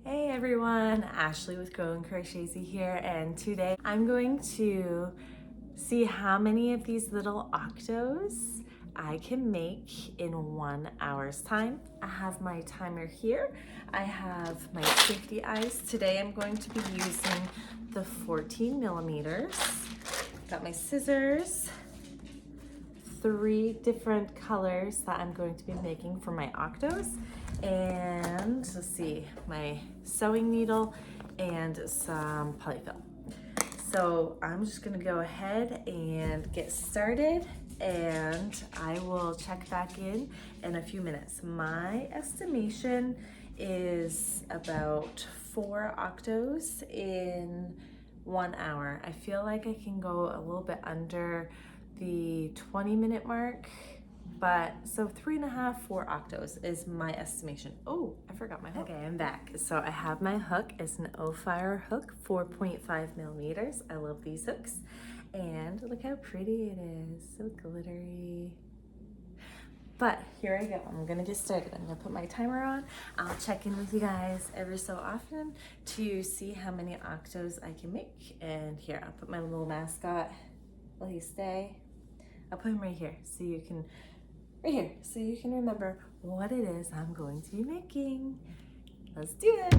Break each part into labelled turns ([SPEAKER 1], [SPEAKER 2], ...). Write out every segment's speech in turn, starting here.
[SPEAKER 1] Hey everyone, Ashley with Grow and Crochet here, and today I'm going to see how many of these little octos I can make in 1 hour's time. I have my timer here. I have my safety eyes. Today I'm going to be using the 14 millimeters. Got my scissors, 3 different colors that I'm going to be making for my octos, and let's see, my sewing needle and some polyfill. So I'm just gonna go ahead and get started, and I will check back in a few minutes. My estimation is about 4 octos in 1 hour. I feel like I can go a little bit under the 20-minute mark, but so 3.5, 4 octos is my estimation. Oh, I forgot my hook. Okay, I'm back. So I have my hook. It's an Ophire hook, 4.5 millimeters. I love these hooks. And look how pretty it is, so glittery. But here I go, I'm gonna get started. I'm gonna put my timer on. I'll check in with you guys every so often to see how many octos I can make. And here, I'll put my little mascot. Will he stay? I'll put him right here so you can remember what it is I'm going to be making. Let's do it.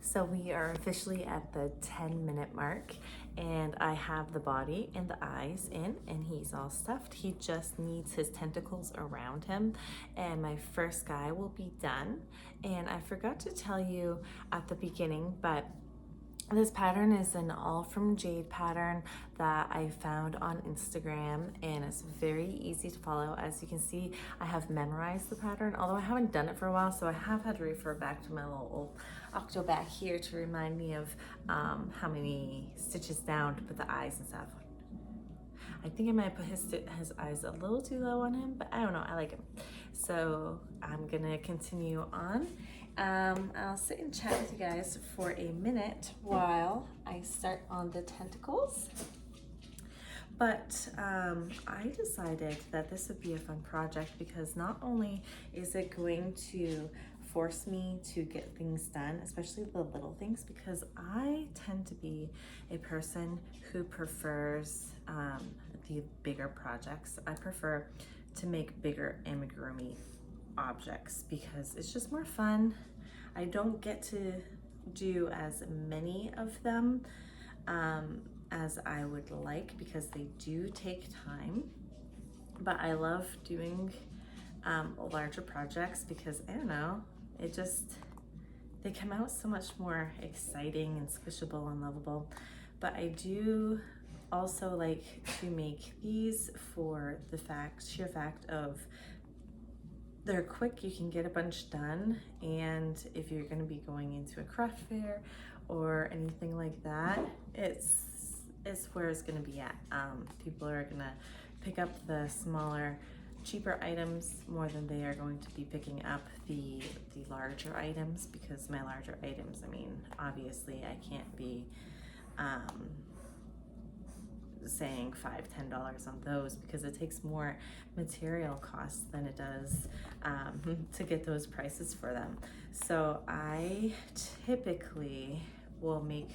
[SPEAKER 1] So we are officially at the 10-minute mark, and I have the body and the eyes in, and he's all stuffed. He just needs his tentacles around him, and my first guy will be done. And I forgot to tell you at the beginning, but this pattern is an all from jade pattern that I found on Instagram, and it's very easy to follow. As you can see, I have memorized the pattern, although I haven't done it for a while, so I have had to refer back to my little old octo back here to remind me of how many stitches down to put the eyes and stuff. I think I might put his eyes a little too low on him, but I don't know, I like him. So I'm gonna continue on. I'll sit and chat with you guys for a minute while I start on the tentacles. But I decided that this would be a fun project because not only is it going to force me to get things done, especially the little things, because I tend to be a person who prefers the bigger projects. I prefer to make bigger amigurumi objects because it's just more fun. I don't get to do as many of them as I would like because they do take time, but I love doing larger projects because, I don't know, they come out so much more exciting and squishable and lovable. But I do also like to make these for the sheer fact of they're quick, you can get a bunch done, and if you're going to be going into a craft fair or anything like that, it's where it's going to be at. People are going to pick up the smaller, cheaper items more than they are going to be picking up the larger items, because my larger items, I mean, obviously I can't be saying $5–10 on those because it takes more material costs than it does to get those prices for them. So I typically will make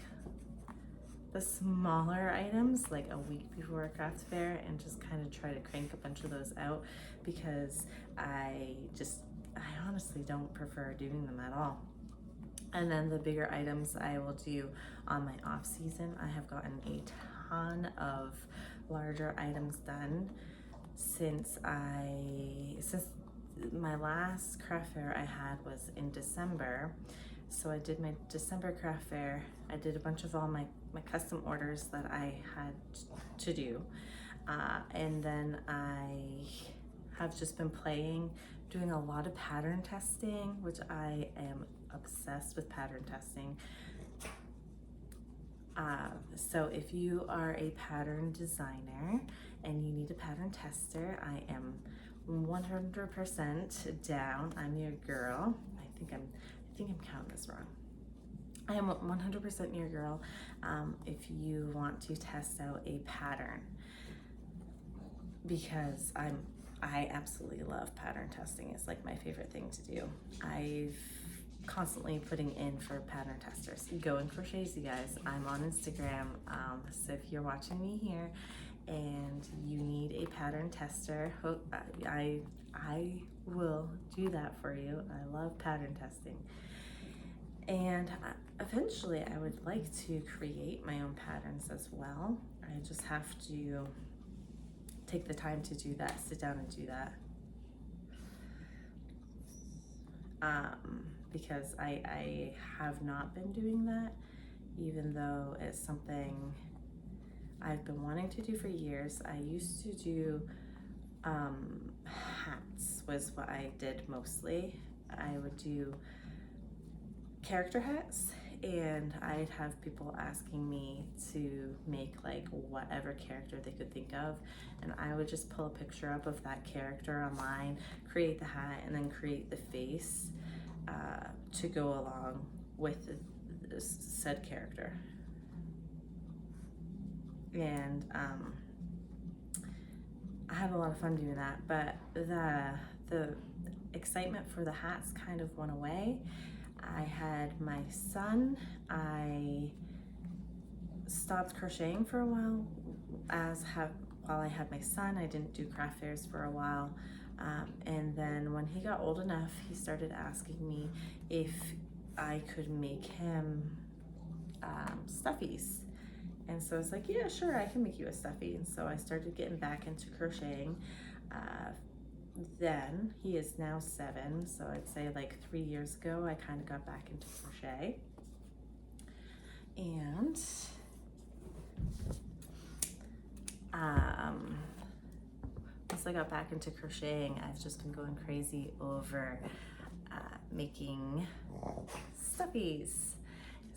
[SPEAKER 1] the smaller items like a week before a craft fair and just kind of try to crank a bunch of those out because I honestly don't prefer doing them at all. And then the bigger items I will do on my off season. I have gotten a ton of larger items done since my last craft fair I had was in December. So I did my December craft fair. I did a bunch of all my my custom orders that I had to do. And then I have just been doing a lot of pattern testing, which I am obsessed with pattern testing. So if you are a pattern designer and you need a pattern tester, I am 100% down. I'm your girl. I think I'm counting this wrong. I am 100% your girl if you want to test out a pattern, because I absolutely love pattern testing. It's like my favorite thing to do. I've constantly putting in for pattern testers. Go and crochets, you guys. I'm on Instagram, so if you're watching me here and you need a pattern tester, I will do that for you. I love pattern testing. And eventually I would like to create my own patterns as well. I just have to take the time to do that, sit down and do that. Because I have not been doing that, even though it's something I've been wanting to do for years. I used to do hats was what I did mostly. I would do character hats, and I'd have people asking me to make like whatever character they could think of, and I would just pull a picture up of that character online, create the hat, and then create the face to go along with the said character. And I had a lot of fun doing that, but the excitement for the hats kind of went away. I had my son. I stopped crocheting for a while while I had my son. I didn't do craft fairs for a while. And then when he got old enough, he started asking me if I could make him stuffies. And so I was like, yeah, sure, I can make you a stuffy. And so I started getting back into crocheting. Then he is now 7, so I'd say like 3 years ago I kind of got back into crochet. And once I got back into crocheting, I've just been going crazy over making stuffies.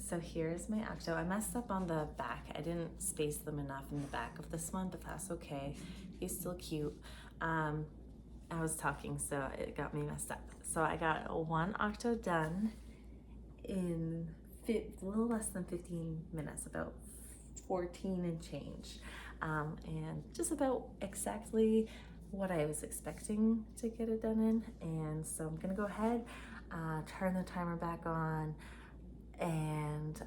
[SPEAKER 1] So here's my octo. I messed up on the back. I didn't space them enough in the back of this one, but that's okay. He's still cute. I was talking, so it got me messed up. So I got one octo done in a little less than 15 minutes, about 14 and change. And just about exactly what I was expecting to get it done in. And so I'm gonna go ahead, turn the timer back on, and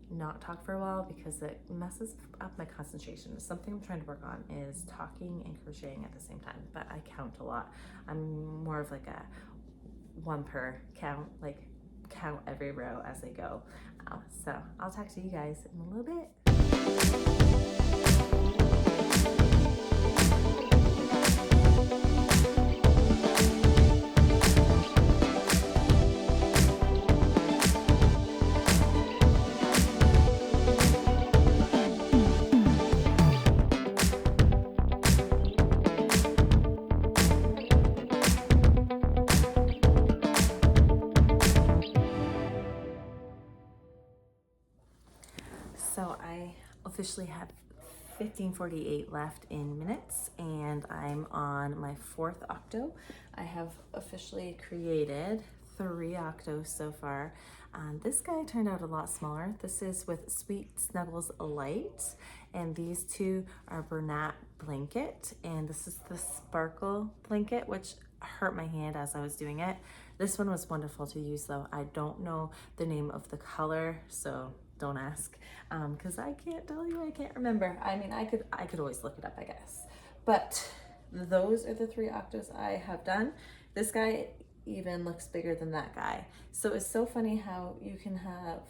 [SPEAKER 1] not talk for a while because it messes up my concentration. Something I'm trying to work on is talking and crocheting at the same time, but I count a lot. I'm more of like a one per count, like count every row as I go. So I'll talk to you guys in a little bit. So I officially have 15:48 left in minutes, and I'm on my 4th octo. I have officially created 3 octos so far. This guy turned out a lot smaller. This is with Sweet Snuggles Light, and these 2 are Bernat Blanket, and this is the Sparkle Blanket, which hurt my hand as I was doing it. This one was wonderful to use though. I don't know the name of the color, so don't ask, because I can't tell you, I can't remember. I mean, I could always look it up, I guess. But those are the 3 octos I have done. This guy even looks bigger than that guy. So it's so funny how you can have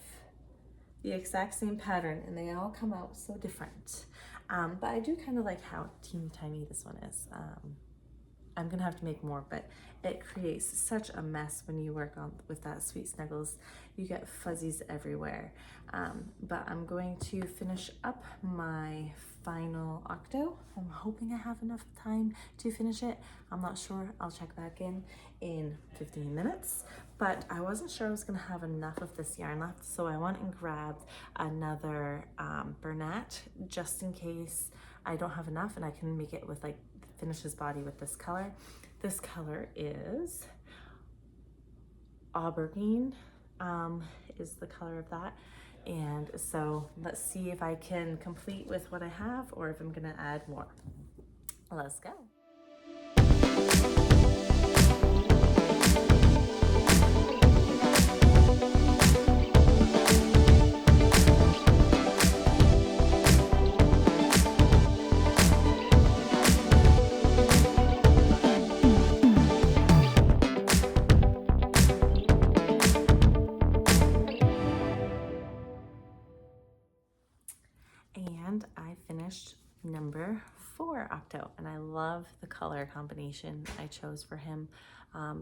[SPEAKER 1] the exact same pattern and they all come out so different. But I do kind of like how teeny tiny this one is. I'm gonna have to make more, but it creates such a mess when you work on with that Sweet Snuggles. You get fuzzies everywhere. But I'm going to finish up my final octo. I'm hoping I have enough time to finish it. I'm not sure. I'll check back in 15 minutes. But I wasn't sure I was gonna have enough of this yarn left, so I went and grabbed another Bernat just in case I don't have enough and I can make it with like finish his body with this color. This color is aubergine, is the color of that. And so let's see if I can complete with what I have or if I'm gonna add more. Let's go. And I finished number 4 octo, and I love the color combination I chose for him.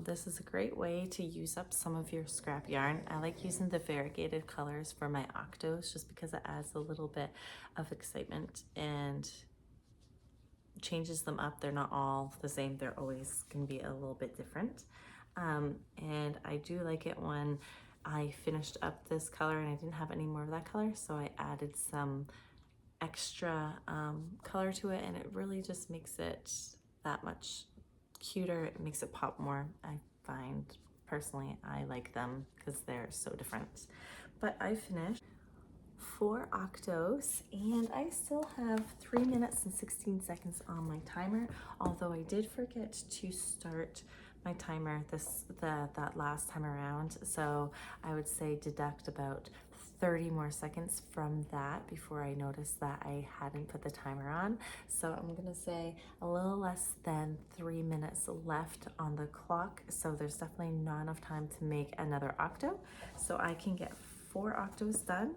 [SPEAKER 1] This is a great way to use up some of your scrap yarn. I like using the variegated colors for my octos just because it adds a little bit of excitement and changes them up. They're not all the same. They're always can be a little bit different. And I do like it when I finished up this color and I didn't have any more of that color, so I added some extra color to it, and it really just makes it that much cuter. It makes it pop more. I find personally I like them because they're so different. But I finished 4 octos and I still have 3 minutes and 16 seconds on my timer, although I did forget to start my timer that last time around, so I would say deduct about 30 more seconds from that before I noticed that I hadn't put the timer on. So I'm gonna say a little less than 3 minutes left on the clock, so there's definitely not enough time to make another octo, so I can get 4 octos done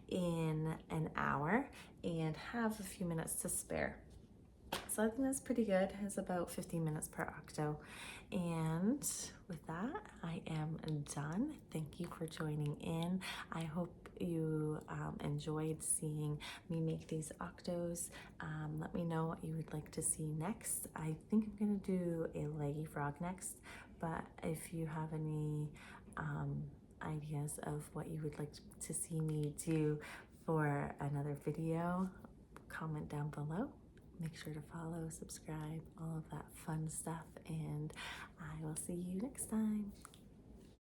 [SPEAKER 1] in an hour and have a few minutes to spare. So I think that's pretty good. It's about 15 minutes per octo. And with that, I am done. Thank you for joining in. I hope you enjoyed seeing me make these octos. Let me know what you would like to see next. I think I'm gonna do a leggy frog next, but if you have any ideas of what you would like to see me do for another video, comment down below. Make sure to follow, subscribe, all of that fun stuff, and I will see you next time.